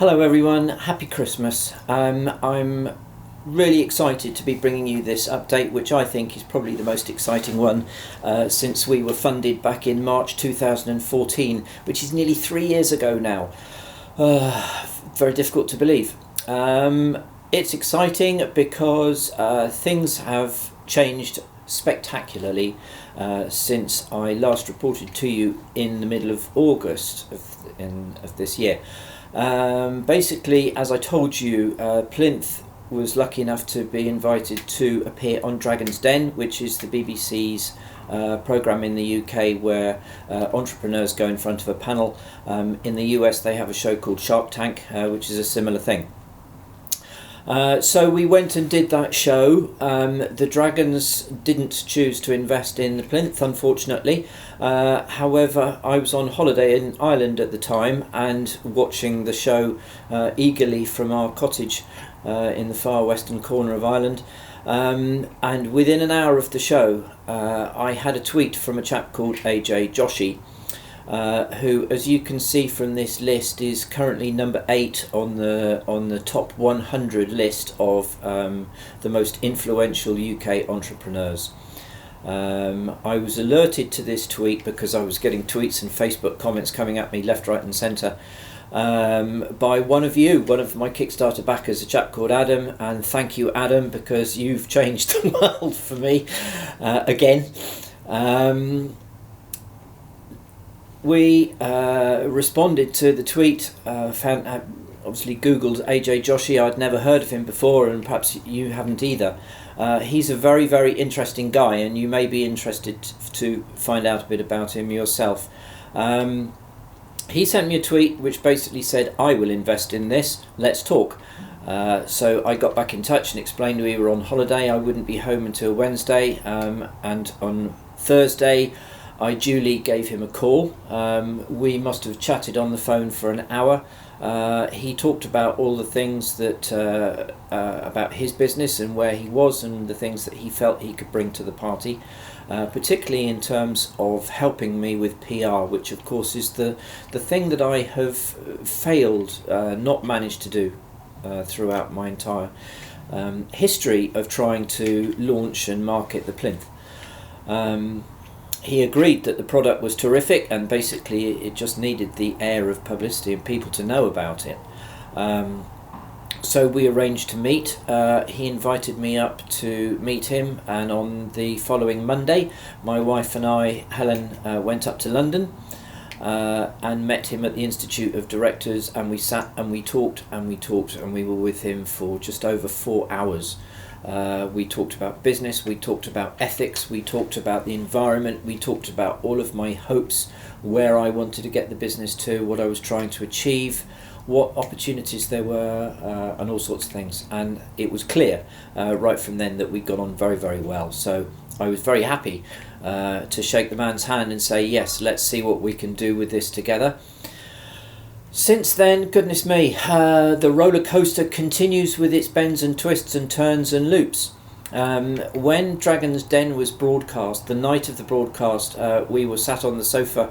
Hello everyone, happy Christmas. I'm really excited to be bringing you this update, which I think is probably the most exciting one since we were funded back in March 2014, which is nearly 3 years ago now. Very difficult to believe. It's exciting because things have changed spectacularly since I last reported to you in the middle of August of this year. Basically, as I told you, Plinth was lucky enough to be invited to appear on Dragon's Den, which is the BBC's programme in the UK where entrepreneurs go in front of a panel. In the US they have a show called Shark Tank, which is a similar thing. So we went and did that show. The Dragons didn't choose to invest in the Plinth, unfortunately. However, I was on holiday in Ireland at the time and watching the show eagerly from our cottage in the far western corner of Ireland. And within an hour of the show, I had a tweet from a chap called AJ Joshi, who, as you can see from this list, is currently number 8 on the top 100 list of the most influential UK entrepreneurs. I was alerted to this tweet because I was getting tweets and Facebook comments coming at me left, right and centre by one of my Kickstarter backers, a chap called Adam, and thank you, Adam, because you've changed the world for me again. We responded to the tweet, obviously googled AJ Joshi. I'd never heard of him before, and perhaps you haven't either. He's a very, very interesting guy, and you may be interested to find out a bit about him yourself. He sent me a tweet which basically said, "I will invest in this, let's talk." So I got back in touch and explained we were on holiday, I wouldn't be home until Wednesday, and on Thursday I duly gave him a call. We must have chatted on the phone for an hour. He talked about all the things that about his business and where he was and the things that he felt he could bring to the party, particularly in terms of helping me with PR, which of course is the thing that I have failed, not managed to do throughout my entire history of trying to launch and market the Plinth. He agreed that the product was terrific and basically it just needed the air of publicity and people to know about it. So we arranged to meet. He invited me up to meet him, and on the following Monday my wife and I, Helen, went up to London and met him at the Institute of Directors, and we sat and we talked and we talked and we were with him for just over 4 hours. We talked about business, we talked about ethics, we talked about the environment, we talked about all of my hopes, where I wanted to get the business to, what I was trying to achieve, what opportunities there were, and all sorts of things. And it was clear right from then that we got on very, very well. So I was very happy to shake the man's hand and say, yes, let's see what we can do with this together. Since then, goodness me, the roller coaster continues with its bends and twists and turns and loops. When Dragon's Den was broadcast, the night of the broadcast, we were sat on the sofa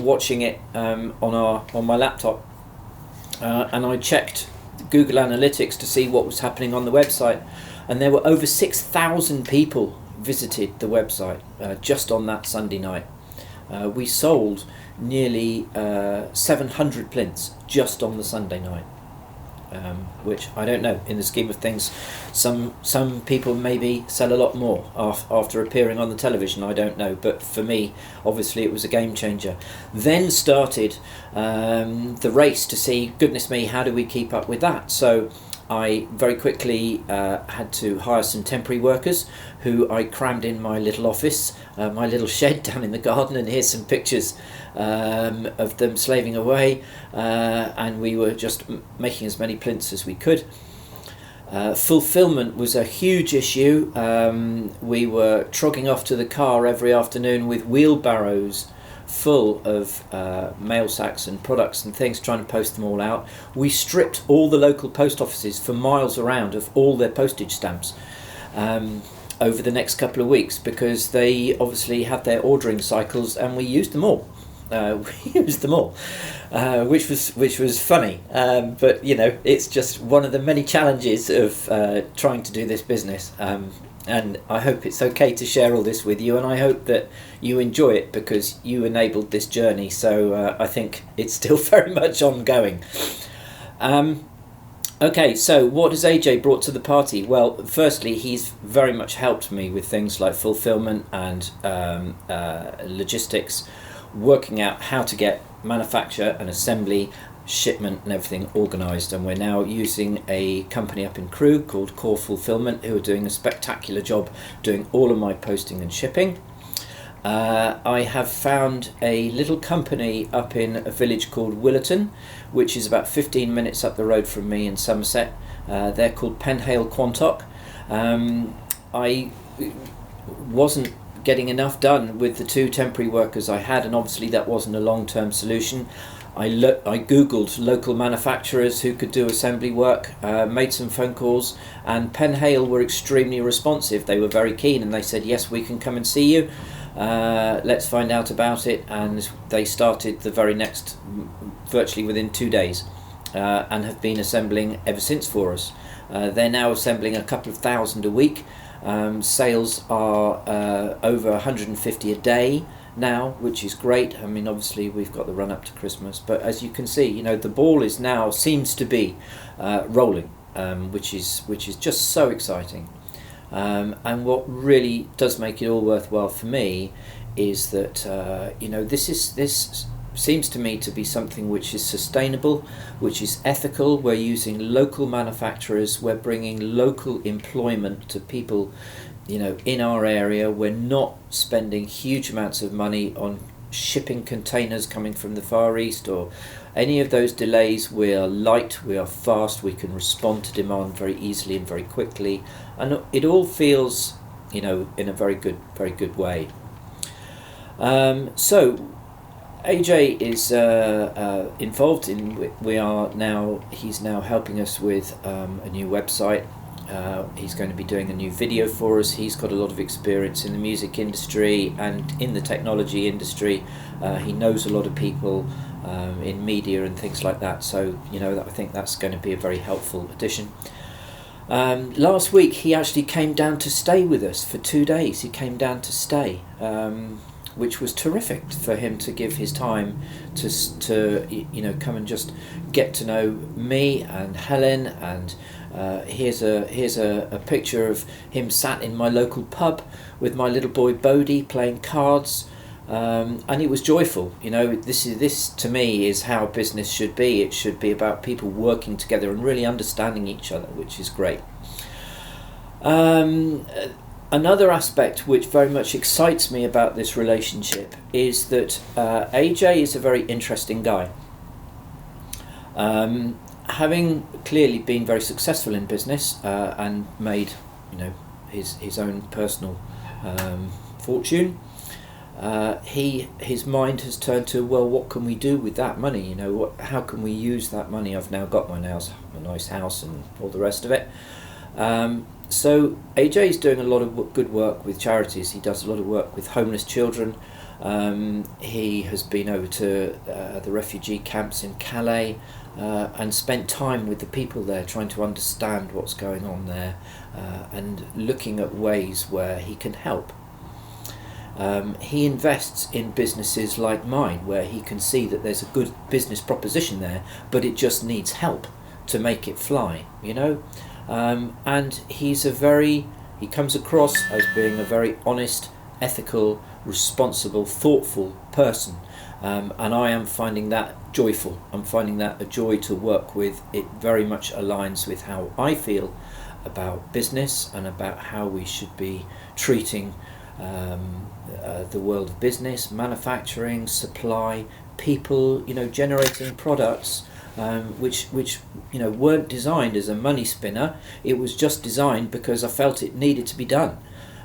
watching it on my laptop, and I checked Google Analytics to see what was happening on the website, and there were over 6,000 people visited the website just on that Sunday night. We sold nearly 700 plinths just on the Sunday night, which I don't know, in the scheme of things, some people maybe sell a lot more after appearing on the television, I don't know, but for me obviously it was a game changer. Then started the race to see, goodness me, how do we keep up with that? So I very quickly had to hire some temporary workers who I crammed in my little office, my little shed down in the garden, and here's some pictures of them slaving away, and we were just making as many plinths as we could. Fulfillment was a huge issue. We were trogging off to the car every afternoon with wheelbarrows full of mail sacks and products and things, trying to post them all out. We stripped all the local post offices for miles around of all their postage stamps over the next couple of weeks, because they obviously had their ordering cycles and we used them all. we used them all, which was funny. But it's just one of the many challenges of trying to do this business. And I hope it's okay to share all this with you, and I hope that you enjoy it because you enabled this journey. So I think it's still very much ongoing. Okay, so what has AJ brought to the party? Well, firstly, he's very much helped me with things like fulfillment and logistics, working out how to get manufacture and assembly, shipment and everything organised. And we're now using a company up in Crewe called Core Fulfillment, who are doing a spectacular job doing all of my posting and shipping. I have found a little company up in a village called Willerton, which is about 15 minutes up the road from me in Somerset. They're called Penhale Quantock. I wasn't getting enough done with the 2 temporary workers I had, and obviously that wasn't a long-term solution. I googled local manufacturers who could do assembly work, made some phone calls, and Penhale were extremely responsive. They were very keen, and they said, yes, we can come and see you. Let's find out about it. And they started the very next, virtually within 2 days, and have been assembling ever since for us. They're now assembling a couple of thousand a week. Sales are over 150 a day now, which is great. I mean, obviously we've got the run up to Christmas, but as you can see, the ball is now seems to be rolling, which is just so exciting. And what really does make it all worthwhile for me is that this seems to me to be something which is sustainable, which is ethical. We're using local manufacturers, we're bringing local employment to people in our area. We're not spending huge amounts of money on shipping containers coming from the Far East or any of those delays. We are light, we are fast, we can respond to demand very easily and very quickly, and it all feels in a very good way. So AJ is involved in, he's now helping us with a new website. He's going to be doing a new video for us. He's got a lot of experience in the music industry and in the technology industry. He knows a lot of people in media and things like that, so I think that's going to be a very helpful addition. Last week he actually came down to stay with us for 2 days. He came down to stay, which was terrific for him to give his time to come and just get to know me and Helen. And here's a picture of him sat in my local pub with my little boy Bodhi playing cards, and it was joyful. This to me is how business should be. It should be about people working together and really understanding each other, which is great. Another aspect which very much excites me about this relationship is that AJ is a very interesting guy. Having clearly been very successful in business and made his own personal fortune, his mind has turned to, well, what can we do with that money? How can we use that money? I've now got my nice house and all the rest of it. So AJ is doing a lot of good work with charities. He does a lot of work with homeless children. He has been over to the refugee camps in Calais and spent time with the people there, trying to understand what's going on there and looking at ways where he can help. He invests in businesses like mine, where he can see that there's a good business proposition there, but it just needs help to make it fly, and he comes across as being a very honest, ethical, responsible, thoughtful person, and I am finding that joyful. I'm finding that a joy to work with. It very much aligns with how I feel about business and about how we should be treating the world of business, manufacturing, supply, people, generating products which weren't designed as a money spinner. It was just designed because I felt it needed to be done,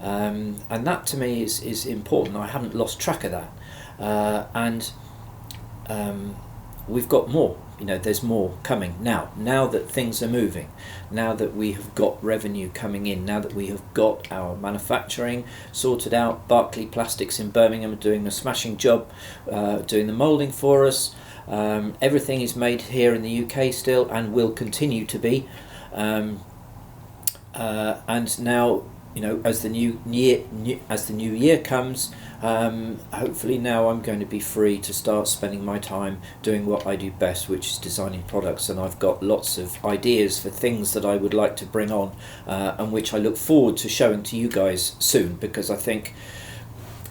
and that to me is important. I haven't lost track of that, and we've got more there's more coming now that things are moving, now that we have got revenue coming in, now that we have got our manufacturing sorted out. Barclay Plastics in Birmingham are doing a smashing job doing the moulding for us. Everything is made here in the UK still and will continue to be, and now, as the new year comes, hopefully now I'm going to be free to start spending my time doing what I do best, which is designing products. And I've got lots of ideas for things that I would like to bring on, and which I look forward to showing to you guys soon, because I think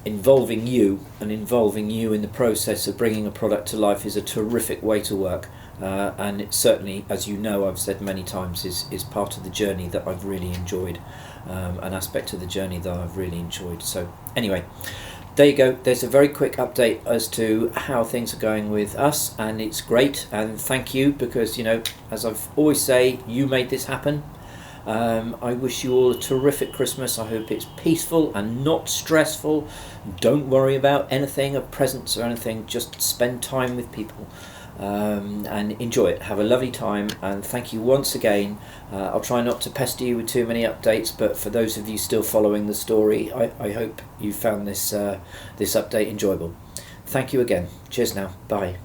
involving you in the process of bringing a product to life is a terrific way to work. And it certainly, as you know, I've said many times, is part of the journey that I've really enjoyed, an aspect of the journey that I've really enjoyed. So anyway, there you go. There's a very quick update as to how things are going with us, and it's great. And thank you, because as I've always say, you made this happen. I wish you all a terrific Christmas. I hope it's peaceful and not stressful. Don't worry about anything, of presents or anything. Just spend time with people. And enjoy it. Have a lovely time, and thank you once again. I'll try not to pester you with too many updates, but for those of you still following the story, I hope you found this update enjoyable. Thank you again. Cheers now. Bye.